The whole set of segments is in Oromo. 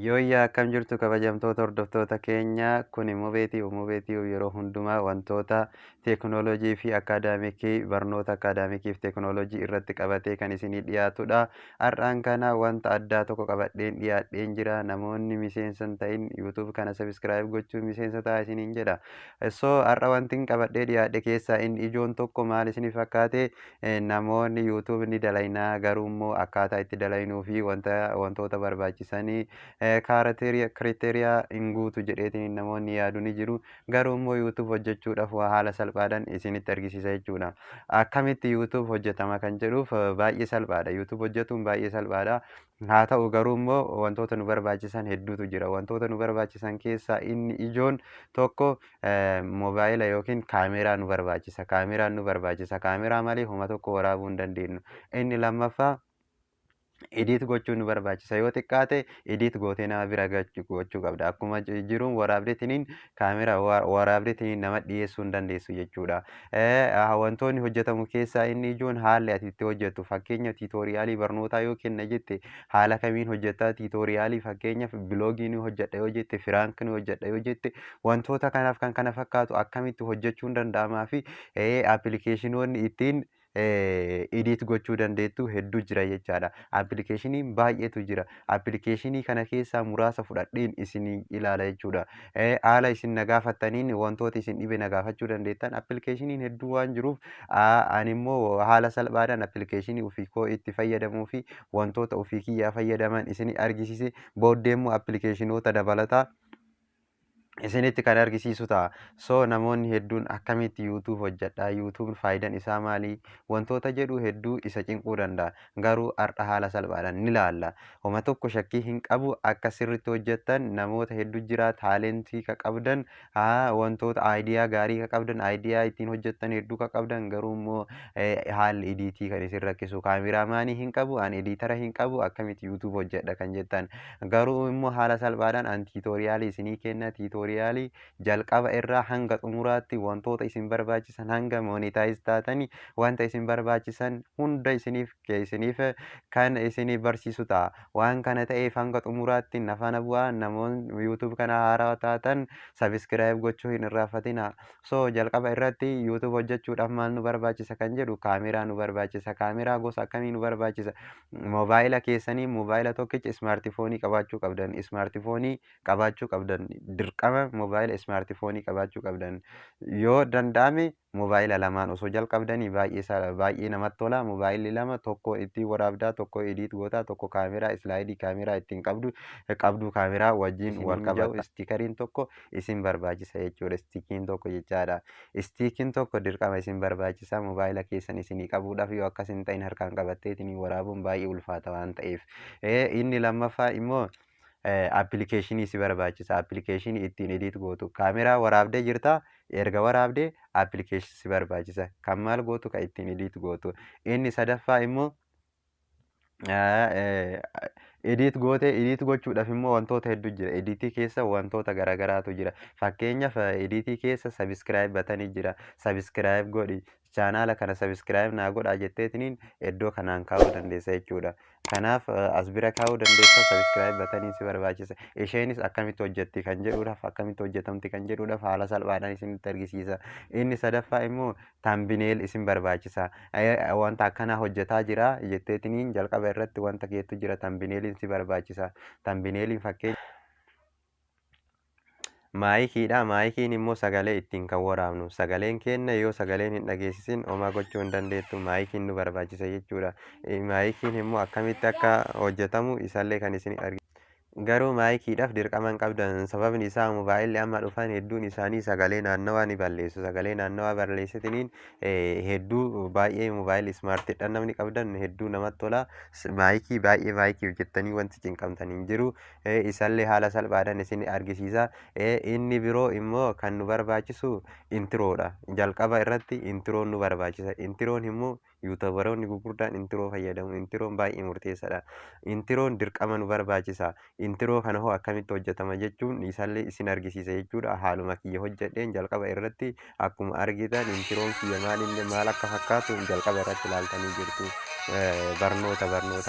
Yooyyaa akkam jirtu kabajamtoota hordoftoota keenya kun immoo beetii yeroo hundumaa wantoota teekinooloojii fi akaadaamikii barnoota akaadaamikii fi teekinooloojii irratti qabatee kan isinii dhiyaatudha. Har'aan kana wanta addaa tokko qabadheen dhiyaadheen jira. Namoonni miseensa hin ta'in yuutuub kana sabiskiraayib gochuun miseensa ta'a isiniin jedha. Har'a wanti qabadhee dhiyaadhe keessaa inni ijoon tokko maal isinii fakkaate namoonni yuutuub ni dalaynaa garuu immoo akkaataa itti dalaynuu fi wantoota barbaachisanii kiriteeriyaa hin guutu jedheetiin namoonni yaadu ni jiru. Garuu immoo yuutuub hojjechuudhaaf haala salphaadhaan isinitti argisiisa jechuudha. Akkamitti yuutuub hojjetama kan jedhuuf baay'ee salphaadha. Yuutuub hojjetuun baay'ee salphaadha. Haa ta'u garuu immoo wantoota nu barbaachisan hedduutu jira. Wantoota nu barbaachisan keessaa inni ijoon tokko moobaayila yookiin kaameraa nu barbaachisa. Kaameraan nu barbaachisa. Kaameraa malee homa tokko waraabuu hin dandeenyu. Inni lammaffaa ediit gochuun nu barbaachisa. Yoo xiqqaate ediit gootee nama bira gochuu qabda. Akkuma jiruun waraabdeetiniin kaameraa waraabdeetiniin nama dhiyeessuu hin dandeessu jechuudha. Wantoonni hojjetamu keessaa inni ijoon haalli ati itti hojjettu. Fakkeenya tiitooriyaalii barnootaa yoo kenna jette haala kamiin hojjettaa tiitooriyaalii fakkeenyaaf biloogii ni hojjedha yoo jette firaank ni hojjedha yoo jette wantoota kanaaf kan kana fakkaatu akkamitti hojjechuun danda'amaa fi aappilikeeshinoonni ittiin ediit gochuu dandeettu hedduu jira jechaadha. Aappilikeeshiniin baay'eetu jira. Aappilikeeshinii kana keessaa muraasa fudhadheen isin ilaala jechuudha. Haala isin na gaafattaniin wantoota isin dhibe na gaafachuu dandeettan aappilikeeshiniin hedduu waan jiruuf ani immoo haala salphaadhaan aappilikeeshinii ofii koo itti fayyadamuu fi wantoota ofii kiyyaa fayyadaman isin argisiise booddee immoo aappilikeeshinoota dabalataa isinitti kan argisiisu ta'a. Namoonni hedduun akkamitti yuutuub hojjedhaa? Yuutuubn faayidaan isaa maalii? Wantoota jedhu hedduu isa cinquu danda'a. Garuu har'a haala salphaadhaan ni ilaalla. Homa tokko shakkii hin qabu akka sirriitti hojjettan namoota hedduu jira. Taalentii ka qabdan wantoota aayidiyaa gaarii ka qabdan aayidiyaa ittiin hojjettan hedduu ka qabdan garuu immoo haalli ediitii kan isin rakkisu kaameraamaanii hin qabu ani ediitara hin qabu akkamitti yuutuub hojjedha kan jettan. Garuu immoo haala salphaadhaan ani tiitooriyaalii isinii kenna. Tiitooriyaalii jalqaba irraa hanga xumuraatti wantoota isin barbaachisan hanga moonitaayiz taatanii wanta isin barbaachisan hunda isiniif kan isinii barsiisu ta'a. Waan kana ta'eef hanga xumuraatti na faana bu'aa. Namoonni yuutuub kana haaraa taatan sabiskiraayib gochuu hin irraanfatina. Jalqaba irratti yuutuub hojjechuudhaaf maal nu barbaachisa kan jedhu kaameraa nu barbaachisa. Kaameraa gosa akkamii nu barbaachisa? Moobaayila keessanii moobaayila tokkicha ismaartifoonii qabaachuu qabdan. Ismaartifoonii qabaachuu qabdan. Dirqama moobaayila ismaartifoonii qabaachuu qabdan. Yoo danda'ame moobaayila lamaan osoo jalqabdanii baay'ee namatti tola. Moobaayilli lama tokko ittiin waraabdaa, tokko ediit gootaa, tokko kaameraa islaayidii kaameraa ittiin qabdu kaameraa wajjin wal qabatu. Istiikariin tokko isin barbaachisa jechuudha. Istiikiin tokko jechaadha. Istiikiin tokko dirqama isin barbaachisa moobaayila keessan isinii qabuudhaaf yoo akkas hin ta'in harkaan qabatteetiin waraabuun baay'ee ulfaata waan ta'eef. Inni lammaffaa immoo aappilikeeshinii si barbaachisa. Aappilikeeshinii ittiin ediit gootu. Kaameraa waraabdee jirtaa? Erga waraabdee aappilikeeshinii si barbaachisa. Kan maal gootu kan ittiin ediit gootu. Inni sadaffaa immoo ediit gochuudhaaf immoo wantoota hedduu jira. Ediitii keessa wantoota garaagaraatu jira. Fakkeenyaaf ediitii keessa sabiskiraayib batanii jira. Sabiskiraayib godhi. Chaanaala kana sabiskiraayib naa godhaa jetteetiniin iddoo kanaan kaa'uu dandeessa jechuudha. Kanaaf as bira kaa'uu dandeessa sabiskiraayib batanii si barbaachisa. Isheenis akkamitti hojjetti kan jedhuudhaaf akkamitti hojjetamti kan jedhuudhaaf haala salphaadhaan isinitti argisiisa. Inni sadaffaa immoo taambineel isin barbaachisa. Wanta akkanaa hojjetaa jira jetteetiniin jalqaba irratti wanta keetu jira taambineeliin si barbaachisa. Taambineeliin fakkeenya maayikiidha. Maayikiin immoo sagalee ittiin kan waraabnu. Sagaleen keenya yoo sagaleen hin dhageessisin homaa gochuu hin dandeettu. Maayikiin nu barbaachisa jechuudha. Maayikiin immoo akkamitti akka hojjetamu isallee kan isin argisiisa. Garuu maayikiidhaaf dirqama hin qabdan. Sababni isaa moobaayilli amma dhufan hedduun isaanii sagalee naannawaa ni balleessu. Sagalee naannawaa balleessitiniin hedduu baay'ee moobaayilli ismaartiidhaan namni qabdan hedduu namatti tola. Maayikii maayikiif jettanii wanti cinqamtan hin jiru. Isallee haala salphaadhaan isin argisiisa. Inni biroo immoo kan nu barbaachisu intiroodha. Jalqaba irratti intiroon nu barbaachisa. Intiroon immoo yuutuubaroonni gurguddaan intiroo fayyadamu. Intiroon baay'ee murteessaadha. Intiroon dirqama nu barbaachisa. Intiroo kana hoo akkamitti hojjetama jechuun isallee isin argisiisa jechuudha. Haaluma kiyya hojjedheen jalqaba irratti akkuma argitan intiroon kiyya maal akka fakkaatu jalqaba irratti ilaaltanii jirtu. Barnoota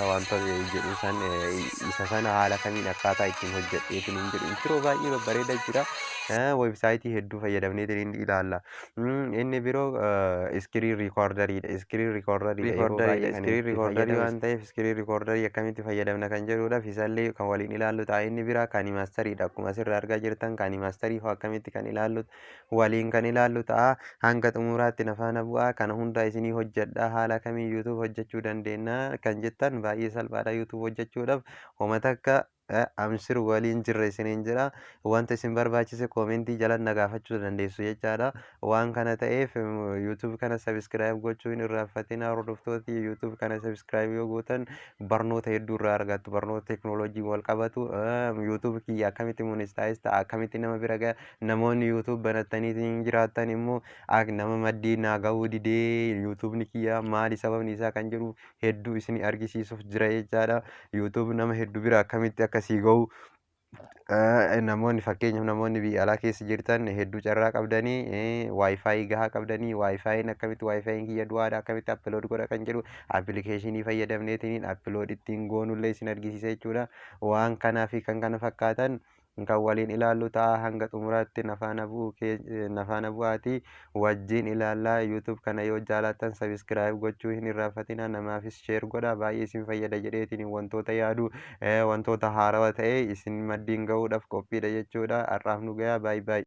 wantoota jedhu isa sana haala kamiin akkaataa ittiin hojjedheetiin hin jedhu intiroo baay'ee babbareeda jira. Weebsaayitii hedduu fayyadamneetiin ilaalla. Inni biroo iskiriin riikoordariidha. Iskiriin riikoordarii waan ta'eef iskiriin riikoordarii akkamitti fayyadamna kan jedhuudhaaf isallee kan waliin ilaallu ta'a. Inni biraa kaanimaastariidha. Akkuma asirraa argaa jirtan kaanimastarii hoo akkamitti kan ilaallu waliin kan ilaallu ta'a. Hanga xumuraatti na faana bu'aa. Kana hunda isinii hojjedha. Haala kamiin yuutuub hojjechuu dandeenya kan jettan baay'ee salphaadha. Yuutuub hojjechuudhaaf homa takka amsir waliin jirra isiniin jira. Wanta isin barbaachise koomentii jala na gaafachuu dandeessu jechaadha. Waan kana ta'eef yuutuub kana sabiskiraayib gochuu hin irraanfatinaa. Hordoftooti yuutuub kana sabiskiraayib yoo gootan barnoota hedduu irraa argattu. Barnoota teekinooloojii wal qabatu yuutuub kiyya akkamitti moonetaayiz ta'a akkamitti nama bira ga'a. Namoonni yuutuub banattanii jiraattan immoo nama maddii naa gahuu didee yuutuubni kiyya maali sababni isaa kan jedhu hedduu isin argisiisuuf jira jechaadha. Yuutuub nama hedduu bira akkamitti akkasii gahu namoonni fakkeenyaaf namoonni biyya alaa keessa jirtan hedduu carraa qabdanii waayifaayi gahaa qabdanii waayifaayiin akkamitti waayifaayiin kiyya du'aadha akkamitti appilood godha kan jedhu appilikeeshinii fayyadamneetiin appilood ittiin goonullee isin argisiisa jechuudha. Waan kanaa fi kan kana fakkaatan kan waliin ilaallu ta'a. Hanga xumuraatti nafaana bu'aati wajjin ilaallaa. Yuutuub kana yoo jaalattan sabiskiraayib gochuu hin irraanfatinaa. Namaafis sheer godha. Baay'ee isin fayyada jedheetiin wantoota yaadu wantoota haarawaa ta'e isin maddiin gahuudhaaf qophiidha jechuudha. Har'aaf nu gahaa. Baay'ee.